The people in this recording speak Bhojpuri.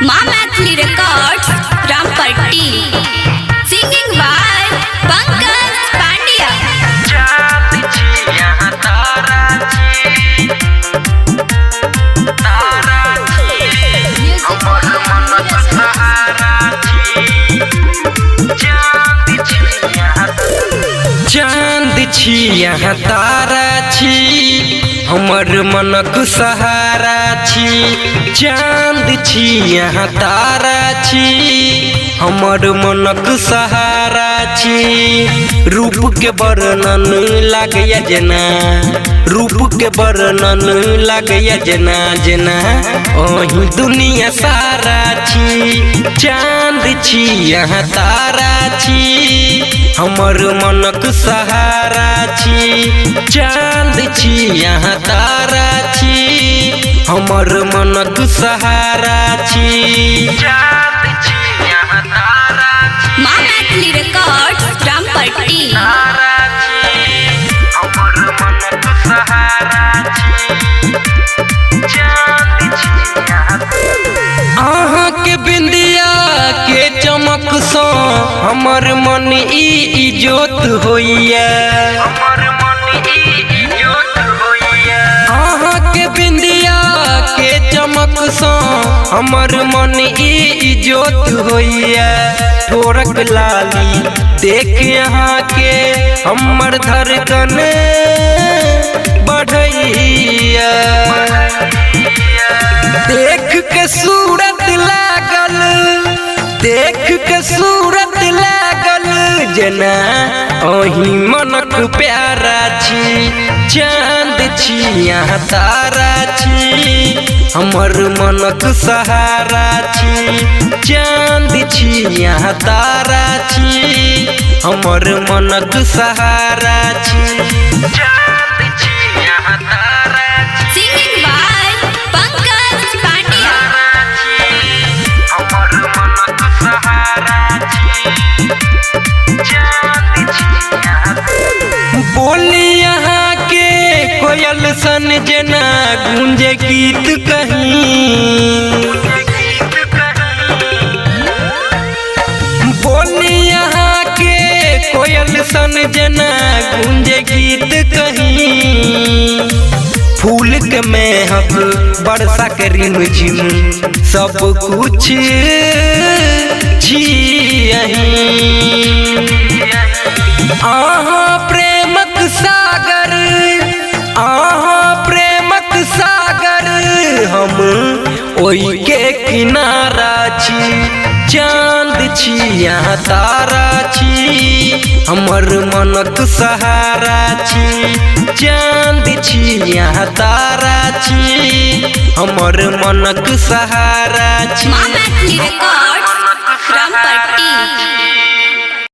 माँ Maithili records Rampatti singing by Pankaj Pandya. चांद छी यहाँ तारा छी हमर मनक सहारा छी। चांद छी यहाँ तारा छी हमर मनक सहारा छी। रूप के वर्णन लागय जना, रूप के वर्णन लागय जना जना ओही दुनिया सारा छी। चांद छी यहाँ तारा छी हमर मनक सहारा छी। चांद छी यहाँ तारा छी हमर मनक सहारा छी। चांद छी यहाँ तारा छी माँ मैथिली रिकॉर्ड्स रामपट्टी हमर मनक सहारा छी। चांद छी यहाँ अहाँ के बिंदिया के चमक सँ हमर मन ई इजोत होइया। अहाँ के बिंदिया के चमक सँ हमर मन ई इजोत होइया। ठोरक लाली देख यहाँ के हमर धड़कन बढ़ैया। देख के सूरत लागल, देख के सूरत लागल जना ओही मनक प्यारा छी। चांद छी यहाँ तारा छी हमर मनक सहारा छी। चांद छी यहाँ तारा छी हमर मनक सहारा छी। चांद छी यहाँ तारा छी सिंगिंग बाय पंकज पांड्या। हमर मनक सहारा छी। चांद छी यहाँ बोली यहाँ के कोयल सन जना गूंजे गीत कहीं। बोली यहाँ के कोयल सन जना गूंजे गीत कहीं। फूल के महक बरसा के रिमझिम सब कुछ छी यहीं। आहाँ प्रेमक सागर, आहाँ प्रेमक सागर हम ओई के किनारा छी। चांद छी यहाँ तारा छी हमर मनक सहारा छी। चांद छी यहाँ तारा छी हमर मनक सहारा छी। माँ मैथिली रिकॉर्ड्स